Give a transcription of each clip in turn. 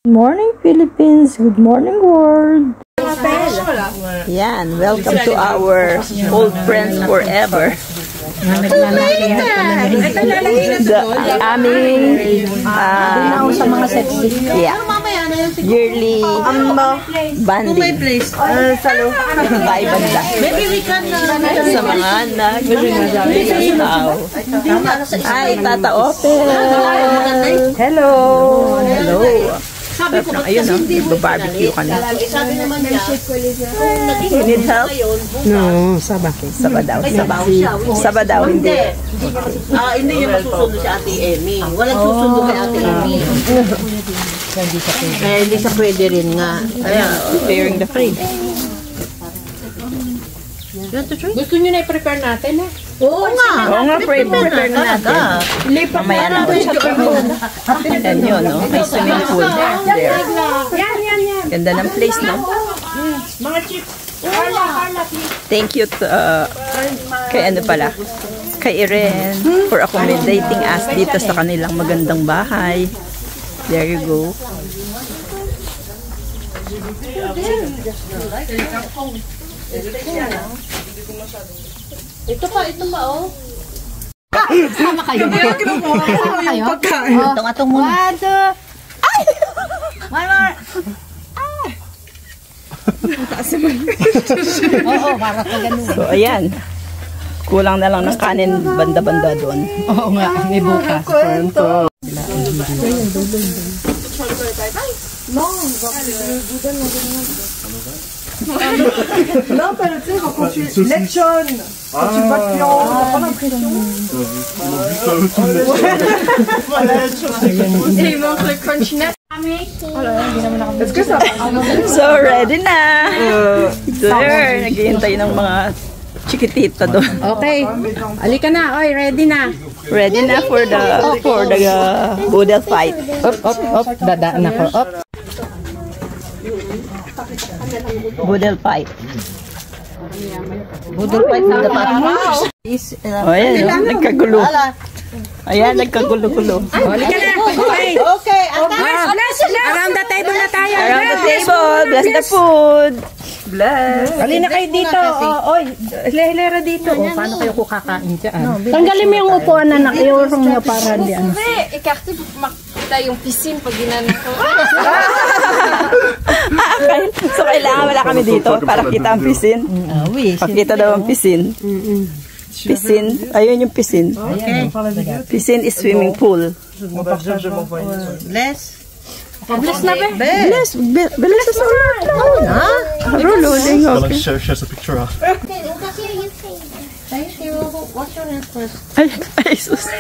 Good morning, Philippines. Good morning, world. Yan, welcome to our old friends forever. Aming sa mga sexy. Yeah. Yearly banding. Bye banda. Maybe we can sa mga anak. Ay, Tata Opel. Hello. Hello. Sabi ko, ayun o, nag-barbecue ka na. Sabi naman niya, you need help? No, sabaki. Sabadaw. Sabadaw, hindi. Hindi niya masusundo si Ate Emmy. Walang susundo kay Ate Emmy. Hindi siya pwede rin nga. Preparing the fridge. Gusto nyo na i-prepare natin eh? Oo nga. Oo nga, prepare na natin. Mamaya na. Yan yun, no? May swimming pool there. Yan. Ganda ng place, no? Mga chips. Thank you to, kay ano pala, kay Irene for accommodating us dito sa kanilang magandang bahay. There you go. Ito pa, oh. Sama kayo. Sama kayo. Atong muna. One, two. Ay! One more. Oo, para ka ganun. So, ayan. Kulang na lang ng kanin banda-banda doon. Oo nga, may bukas. Non, mais tu sais, quand tu lechon, quand tu vas de viande, t'as pas l'impression. Il manque le crunchiness. Est-ce que ça So, ready na! There, naghihintay ng mga chikitita doon. Okay. Alika na. Oy, ready na. Ready na for the boodle fight. Op. Dadaan ako. Op. Boodle fight. Budol pa ito. O, ayan, no? Nagkagulo. Ayan, nagkagulo-gulo. Alika na. Okay. Okay. Around the table na tayo. Around the table, bless the food. Bless. Halina kayo dito. Oy, hilera dito. Paano kayo kukakain dyan? Tanggalin mo yung upuan na nakiurong nyo para di ano. Écarté pour makita yung piscine pag ginano ko. So, kailangan wala kami dito para kita ang pisin. Pakita daw ang pisin. Pisin. Ayun yung pisin. Pisin is swimming pool. Bless. Bless na ba? Bless. Bless sa ulan. Rululing. Okay. Share a picture. Thank you. What's your name first? Ay, sus.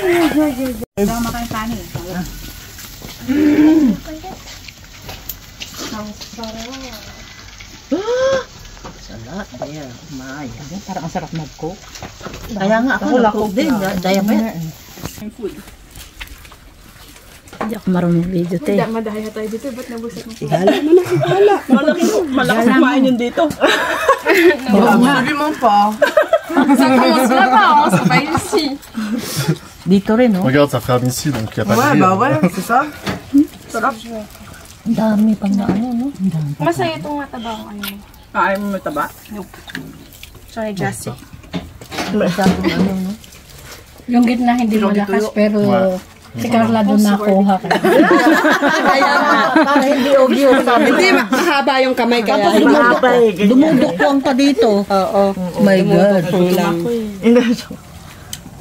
Salat. Ayan. Maya. Parang ang sarap mag-cook. Kaya nga ako nag-cook din. Diabetes. Hindi ako marunong video, te. Madaya tayo dito. Ba't nabusap mo? Malakas kumain yun dito. Absolument pas. Ça commence là-bas, hein, c'est pas ici. Dito rin, no? Regarde, ça ferme ici, donc il n'y a pas Ouais, de bah ouais, c'est ça. Ang dami pang na ano, no? Masaya itong mataba ko ano. Ayaw mo mataba? Sorry, Jessie. Masyadong ano, no? Yung gitna hindi malakas pero si Carla doon nakuha ka. Kaya nga, para hindi ogyo. Hindi, mahaba yung kamay kaya. Dumudukong pa dito. Oo. My God.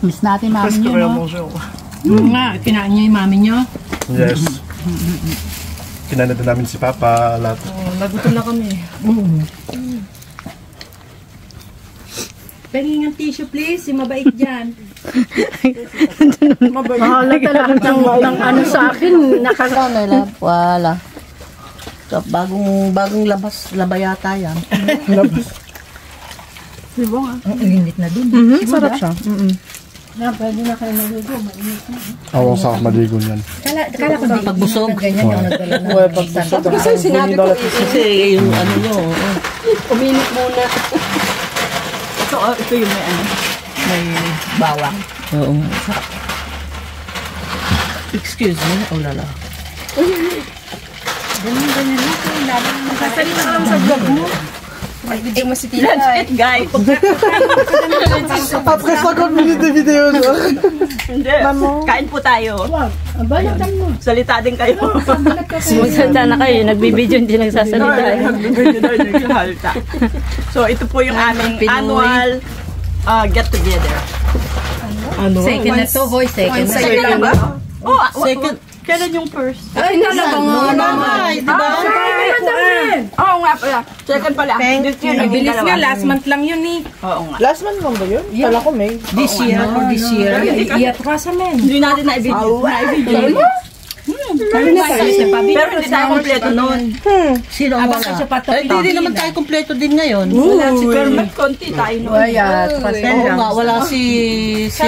Miss natin mami Presque nyo, rien no? manger. Nga, kinain niyo yung mami nyo. Yes. Kinain din namin si Papa, lahat. Nagutom na kami. Pahingin ng tissue please, si mabait dyan. Mahala talaga ng ano sa akin. Nakakala. Wala. So, bagong labay yata yan. Sibong ah. Ang init na dun. Sarap siya. Na, pwede na kayo maligo. Mainit na. Oo, sa maligo yan. Kala ko di Pagbusog. ganyan yung nagdala na. Pagbusog. Kasi sinabi ko, Kasi yung ano nyo. uminit muna. Ito yung may ano. May bawang. Oo. Excuse me. Oh lala. Sasalita ka lang sa vlog mo. Mag-video mo si Tita. Let's eat, guys. Pagkasagod mo dito video no? Hindi. Kain po tayo. Balatan mo. Salita din kayo. Magsalita na kayo, nagbibideo, hindi nagsasalita. Nagsasalita. So, ito po yung aming annual get-together. Second na to, boy. Second na. Second ba? Oh, second. Kailan yung first? Ay, talaga nga. Diba? Oo nga pala. Second pala. Bilis nga, last month lang yun eh. Oo nga. Last month lang ba yun? Kala ko May. This year or this year. Iyat ka sa men. Hindi natin na-video. Pero hindi tayo kompleto noon. Sino ang wala? Hindi din naman tayo kompleto din ngayon. Pero mas konti tayo noon. Oo nga, wala si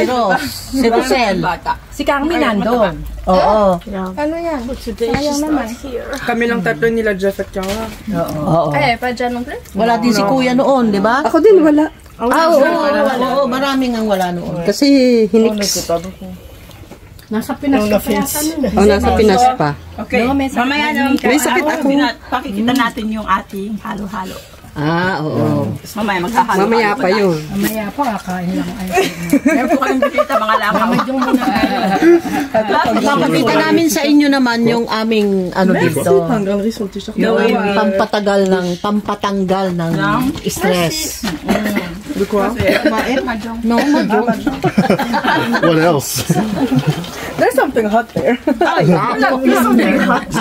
Ross. Si Rosel. Si Carmen nandun. Oo. Ano yan? Sayang naman. Kami lang tatlo nila Jeff at Kawa. Oo. Pa dyan nung Wala din si Kuya noon, di ba? Ako din wala. Oo, maraming ang wala noon. Kasi hinix. Nasa Pinas pa yata nun. Oh, nasa Pinas pa. Okay. Mamaya naman. May sakit ako. Pakikita natin yung ating halo-halo. Oo. Mamaya maghahalo. Mamaya pa yun. Mamaya pa, kakain lang. Meron po kayong bisita mga langaw. Papakita namin sa inyo naman yung aming ano dito. Yung pampatanggal ng stress. No, mahjong. What else? There's something hot there.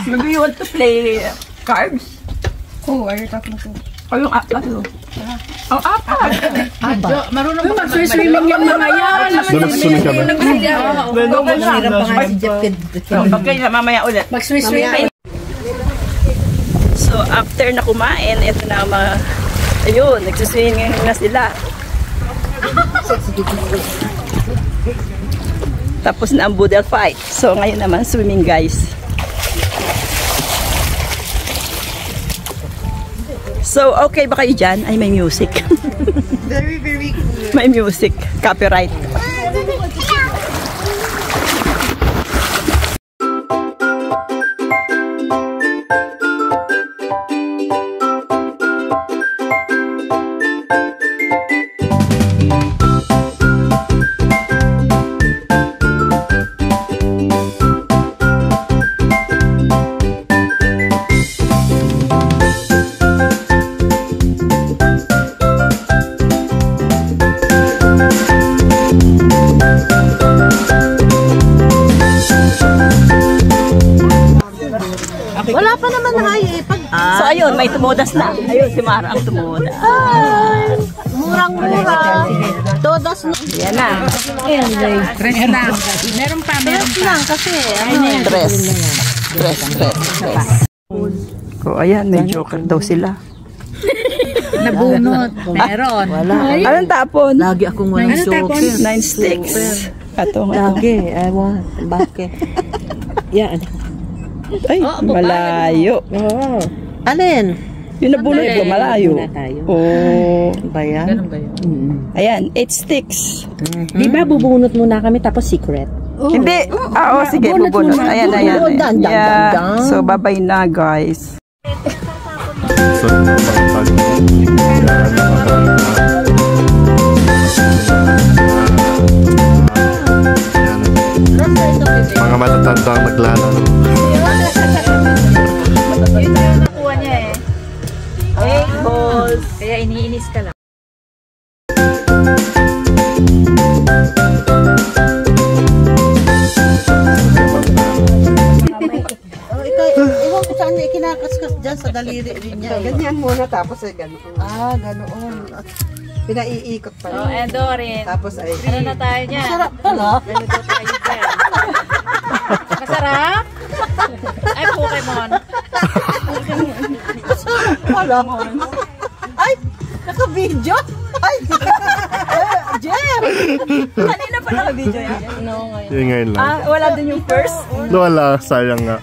Maybe you want to play cards? Oh, are you talking to? O yung apat. Ang apat. Marunong ba mag-swimming yung mga yan? Nag-swimming ka ba? Okay, mamaya ulit. Mag-swimming. So, after na kumain, ito na mga, ayun, nagsiswimming na sila. Tapos na ang boodle fight. So, ngayon naman, swimming guys. So, okay ba kayo dyan? Ay, may music. Very, very cool. May music. Copyright. Wala pa naman na ipag. So, ayun, may tumudas na. Ayun, si Mara ang tumudas. Ay, murang-mura. Todas na. Yan na. Tres na. Meron pa. Lang kasi. Tres. So, ayan, may joker daw sila. Nabunot. Meron. Wala. Anong tapon? Lagi akong walang joker. 9 sticks. Ito. Lagi. Ewan. Bakit? Yan. Ay, malayo. Alin? Yung nabunot ko, malayo. Oh. Ba yan? Ganun ba yun? Ayan, 8 sticks. Di ba bubunot muna kami tapos secret? Hindi. Sige, bubunot. Ayan. Yeah. So, bye-bye na, guys. Mga matatanda ang naglalaro. Yun yung nakuha niya eh. 8 balls. Kaya iniinis ka lang. Iwan ko saan niya ikinakaskas dyan sa daliri rin niya. Ganyan muna tapos ay ganoon. Ganoon. Pinaiikot pa Oh, yun. Dorin. Tapos ay Ano na tayo niyan? Sarap pala. Ano daw tayo dyan? Masarap? Ay, Pokemon. Wala. Ay, naka-video. Ay, Jeff! Kanina pa naka-video yan. Yung ngayon lang. Wala din yung first. Wala, sayang nga.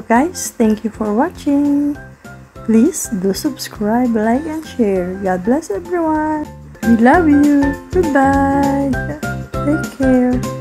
guys, thank you for watching. Please do subscribe, like, and share. God bless everyone. We love you. Goodbye. Take care.